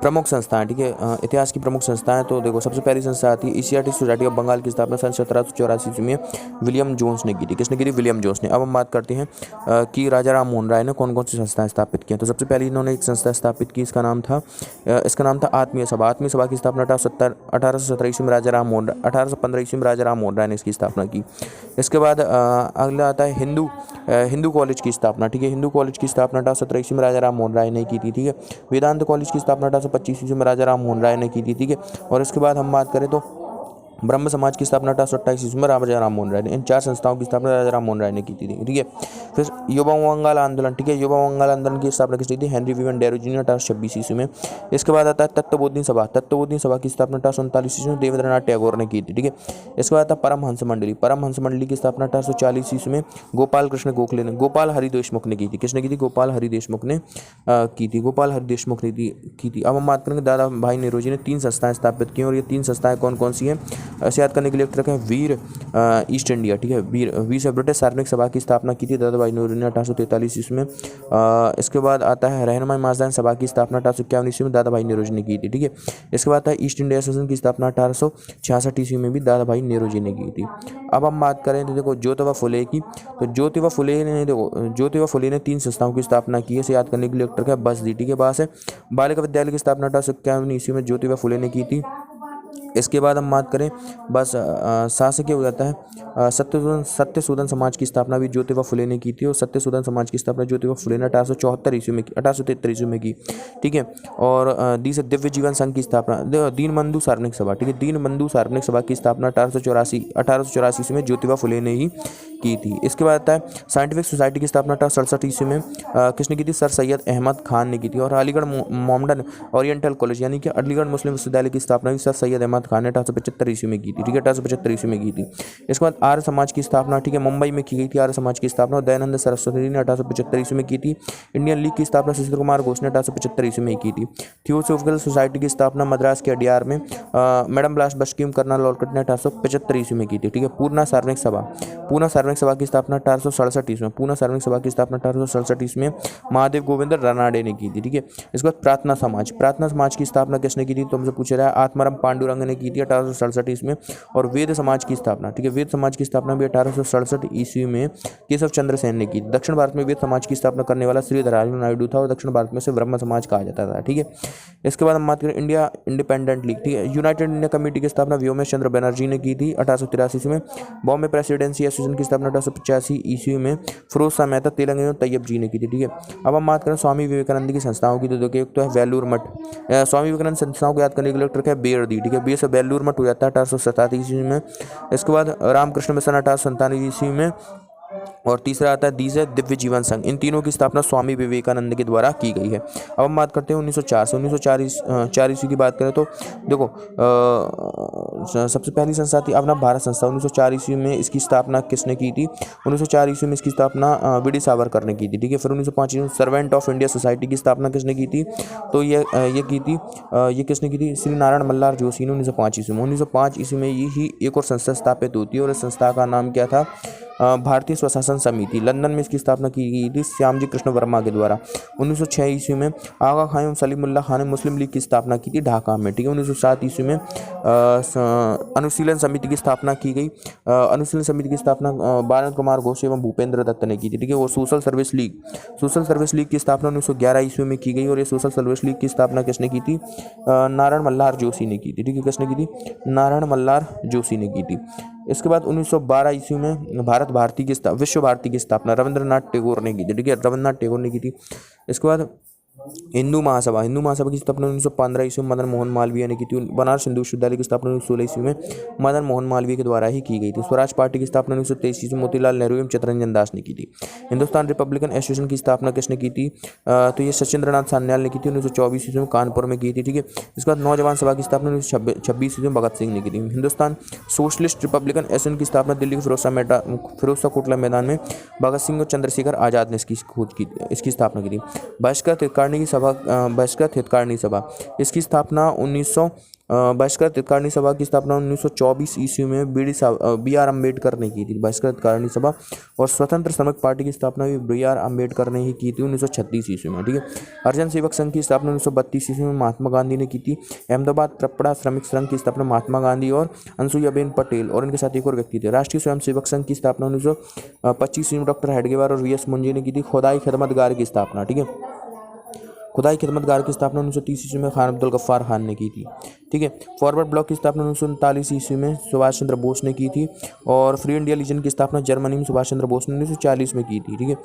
प्रमुख संस्थाएं, ठीक है, इतिहास की प्रमुख संस्थाएं। तो देखो सबसे पहली संस्था आती है एशियाटिक सोसाइटी ऑफ बंगाल की स्थापना सन 1784 में विलियम जोन्स ने की थी। किसने की थी? विलियम जोन्स ने। अब हम बात करते हैं कि राजा राम मोहन राय ने कौन कौन सी संस्थाएं स्थापित की हैं। तो सबसे पहले इन्होंने एक संस्था स्थापित की, इसका नाम था आत्मीय सभा। आत्मीय सभा की स्थापना 1817 ईस्वी में राजा राम मोहन 1815 ईस्वी में राजा राम मोहन राय ने इसकी स्थापना की। इसके बाद अगला आता है हिंदू कॉलेज की स्थापना, ठीक है। हिंदू कॉलेज की स्थापना 1817 ईस्वी में राजा राम मोहन राय ने की थी, ठीक है। वेदांत कॉलेज की स्थापना 1825 ईस्वी में राजा राम मोहन राय ने की थी, ठीक है। और इसके बाद हम बात करें तो ब्रह्म समाज की स्थापना 1828 ईस्वी में राजा राम मोहन राय ने। इन 4 संस्थाओं की स्थापना राजा राम मोहन राय ने की थी, ठीक है। फिर युवा मंगल आंदोलन, ठीक है। युवा मंगल आंदोलन की स्थापना किसने की थी? हेनरी विवन डेरो जूनियर 1826 ईस्वी में। इसके बाद आता है तत्वबोधिनी सभा। तत्वबोधिनी सभा की स्थापना 1839 ईस्वी में देवेंद्रनाथ टैगोर ने की थी, ठीक है। इसके बाद आता है परमहंस मंडली। परमहंस मंडली की स्थापना 1840 ईस्वी में गोपाल कृष्ण गोखले ने, गोपाल हरि देशमुख ने की थी। किसने की थी? गोपाल हरि देशमुख ने की थी। गोपाल हरि देशमुख ने की थी। अब हम बात करेंगे दादा भाई नेहरूजी ने 3 संस्थाएं स्थापित की और ये 3 संस्थाएं कौन कौन सी हैं ऐसे याद करने के लिए रखें। वीर ईस्ट इंडिया, ठीक है। वीर से ब्रिटिश सार्वजनिक सभा की स्थापना की थी दादा भाई नेहरू ने 1843 ईस्वी में। इसके बाद आता है रहनुमाई माजदान सभा की स्थापना 1851 ईस्वी में दादा भाई नेहरू जी ने की थी, ठीक है। इसके बाद आता है ईस्ट इंडिया एसोसिएशन की स्थापना 1866 ईस्वी में भी दादा भाई नेहरू जी ने की थी। अब हम बात करें तो देखो ज्योतिबा फुले की, तो ज्योतिबा फुले ने 3 संस्थाओं की स्थापना की है, इसे याद करने के लिए रखा है बस दी, ठीक है। बस है बालिका विद्यालय की स्थापना 1851 ईस्वी में ज्योतिबा फुले ने की थी। इसके बाद हम बात करें बस शासकीय हो जाता है सत्यशोधन समाज की स्थापना भी ज्योतिबा फुले ने की थी और सत्यशोधन समाज की स्थापना ज्योतिबा फुले ने 1873 ईस्वी में की, ठीक है। और दिव्य जीवन संघ की स्थापना दीनबंधु सार्वजनिक सभा, ठीक है। दीनबंधु सार्वजनिक सभा की स्थापना 1884 ईस्वी में ज्योतिबा फुले ने ही की थी। इसके बाद आता है साइंटिफिक सोसाइटी की स्थापना 1867 ईस्वी में किसने की थी? सर सैयद अहमद खान ने की थी। और अलीगढ़ मोहम्मदन ओरिएंटल कॉलेज यानी कि अलीगढ़ मुस्लिम विश्वविद्यालय की स्थापना भी सर सैयद अहमद खान ने 1875 ईस्वी में की थी, ठीक है। 1875 ईस्वी में की थी। इसके बाद आर्य समाज की स्थापना, ठीक है, मुंबई में की गई थी आर्य समाज की स्थापना। दयानंद सरस्वती ने 1875 ईस्वी में की थी। इंडियन लीग की स्थापना सुशील कुमार घोष ने 1875 ईस्वी में की थी। थियोसॉफिकल सोसाइटी की स्थापना मद्रास के अडियार में मैडम ब्लास बस्कीम कर्नल ऑलकट ने 1875 ईस्वी में की थी, ठीक है। पूर्णा सार्वजनिक सभा की स्थापना 1867 ईस्वी में, पूर्णा सार्वजनिक सभा की स्थापना 1867 ईस्वी में महादेव गोविंद रानाडे ने की थी, ठीक है। इसके बाद प्रार्थना समाज की स्थापना किसने की थी? तुमसे पूछ रहा है। आत्माराम पांडुरंग ने की थी 1867 ईस्वी में। और वेद समाज की स्थापना, ठीक है, वेद समाज की स्थापना भी 1867 ईस्वी में केशव चंद्र सेन ने की। दक्षिण भारत में वेद समाज की स्थापना करने वाला श्रीधर नायडू था और दक्षिण भारत में से ब्रह्म समाज कहा जाता था, ठीक है। इसके बाद हम बात करें इंडिया इंडिपेंडेंट लीग, ठीक है। यूनाइटेड इंडिया कमेटी की स्थापना व्योमेश चंद्र बनर्जी ने की थी 1883 ईस्वी में। बॉम्बे प्रेसिडेंसी एसोसिएशन की स्थापना 1885 ईस्वी में फिरोज शाह मेहता तेलंगाना तैयब जी ने की थी, ठीक है। अब हम बात करें स्वामी विवेकानंद की संस्थाओं की, तो देखिए एक तो है वेलूर मठ। स्वामी विवेकानंद संस्थाओं को याद करने के लिए रखा है बेरदी, ठीक है। बी से बेलूर मठ हो जाता है 1887 ईस्वी में। इसके बाद रामकृष्ण मिशन 1897 ईस्वी में। और तीसरा आता है दीज है दिव्य जीवन संघ। इन तीनों की स्थापना स्वामी विवेकानंद के द्वारा की गई है। अब हम बात करते हैं 1904 से 1904 ईस्वी की बात करें तो देखो सबसे पहली संस्था थी अपना भारत संस्था। 1904 ईस्वी में इसकी स्थापना किसने की थी? 1904 ईस्वी में इसकी स्थापना वी डी सावरकर ने की थी, ठीक है। फिर 1905 ईस्वी में सर्वेंट ऑफ इंडिया सोसाइटी की स्थापना किसने की थी? तो ये किसने की थी? श्री नारायण मल्हार जोशी ने 1905 ईस्वी में। 1905 ईस्वी में ही एक और संस्था स्थापित होती है और इस संस्था का नाम क्या था? भारतीय स्वशासन समिति। लंदन में इसकी स्थापना की गई थी श्यामजी कृष्ण वर्मा के द्वारा। 1906 ईस्वी में आगा खान एवं सलीमुल्लाह खान ने मुस्लिम लीग की स्थापना की थी ढाका में, ठीक है। 1907 ईस्वी में अनुशीलन समिति की स्थापना की गई। अनुशीलन समिति की स्थापना बालन कुमार घोष एवं भूपेंद्र दत्त ने की थी, ठीक है। वो सोशल सर्विस लीग की स्थापना 1911 ईस्वी में की गई और ये सोशल सर्विस लीग की स्थापना किसने की थी? नारायण मल्हार जोशी ने की थी, ठीक है। किसने की थी? नारायण मल्हार जोशी ने की थी। इसके बाद 1912 ईस्वी में विश्व भारती की स्थापना रविंद्रनाथ टैगोर ने की थी, ठीक है। रविंद्रनाथ टैगोर ने की थी। इसके बाद हिंदू महासभा की स्थापना 1915 ईस्वी में मदन मोहन मालवीय ने की थी। बनारस हिंदू विश्वविद्यालय की स्थापना 1916 ईस्वी में मदन मोहन मालवीय के द्वारा ही की गई थी। स्वराज पार्टी की स्थापना 1923 ईस्वी में मोतीलाल नेहरू एवं चित्तरंजन दास ने की थी। हिंदुस्तान रिपब्लिकन एसोसिएशन की स्थापना किसने की थी? तो ये सचिंद्रनाथ सान्याल ने की थी 1924 ईस्वी में कानपुर में की थी, ठीक है। इसके बाद नौजवान सभा की स्थापना 1926 ईस्वी में भगत सिंह ने की थी। हिंदुस्तान सोशलिस्ट रिपब्लिकन एसोसिएशन की स्थापना दिल्ली के फिरोजशाह कोटला मैदान में भगत सिंह और चंद्रशेखर आजाद ने इसकी स्थापना की थी। बहिष्कृत हितकारिणी सभा, इसकी स्थापना बहिष्कृत हितकारिणी सभा की स्थापना 1924 ईस्वी में बी आर अम्बेडकर ने की थी। बहिष्कृत हितकारिणी सभा। और स्वतंत्र श्रमिक पार्टी की स्थापना भी बी आर अम्बेडकर ने ही की थी 1936 ईस्वी में, ठीक है। हरिजन सेवक संघ की स्थापना 1932 ईस्वी में महात्मा गांधी ने की थी। अहमदाबाद प्रपड़ा श्रमिक संघ की स्थापना महात्मा गांधी और अनुसुईयाबेन पटेल और इनके साथ एक और व्यक्ति थे। राष्ट्रीय स्वयं सेवक संघ की स्थापना 1925 ईस्वी में डॉक्टर हेडगेवार और वी एस मुंजे ने की थी। खुदाई खिदमतगार की स्थापना, ठीक है। खुदाई खिदमतगार की स्थापना 1930 ईस्वी में खान अब्दुल गफ्फार खान ने की थी, ठीक है। फॉरवर्ड ब्लॉक की स्थापना 1939 ईस्वी में सुभाष चंद्र बोस ने की थी। और फ्री इंडिया लीजन की स्थापना जर्मनी में सुभाष चंद्र बोस ने 1940 में की थी, ठीक है।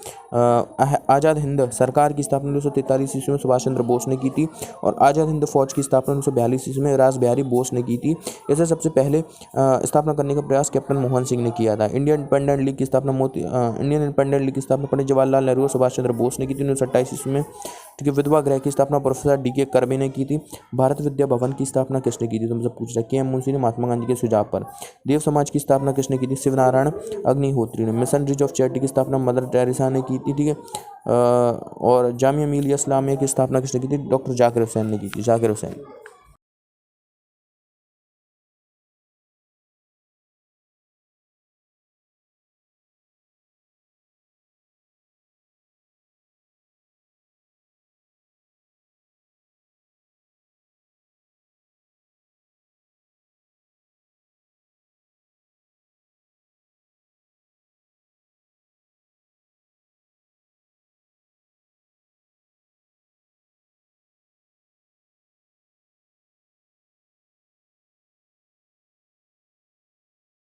आज़ाद हिंद सरकार की स्थापना 1943 ईस्वी में सुभाष चंद्र बोस ने की थी। और आज़ाद हिंद फौज की स्थापना 1942 ईस्वी में रास बिहारी बोस ने की थी। इसे सबसे पहले स्थापना करने का प्रयास कैप्टन मोहन सिंह ने किया था। इंडियन इंडिपेंडेंट लीग की स्थापना पंडित जवाहरलाल नेहरू और सुभाष चंद्र बोस ने की थी 1928 ईस्वी में, ठीक है। विधवा गृह की स्थापना प्रोफेसर डी.के. कर्वे ने की थी। भारत विद्या भवन की स्थापना किसने की थी, तुमसे पूछ रहा है। के.एम. मुंशी ने महात्मा गांधी के सुझाव पर। देव समाज की स्थापना किसने की थी, शिवनारायण अग्निहोत्री ने। मिशनरीज ऑफ चैरिटी की स्थापना मदर टेरेसा ने की थी, ठीक है। और जामिया मिलिया इस्लामिया की स्थापना किसने की थी, डॉक्टर जाकिर हुसैन ने की थी, जाकिर हुसैन।